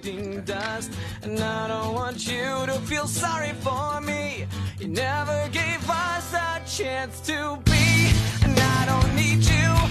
collecting dust. And I don't want you to feel sorry for me. You never gave us a chance to be. And I don't need you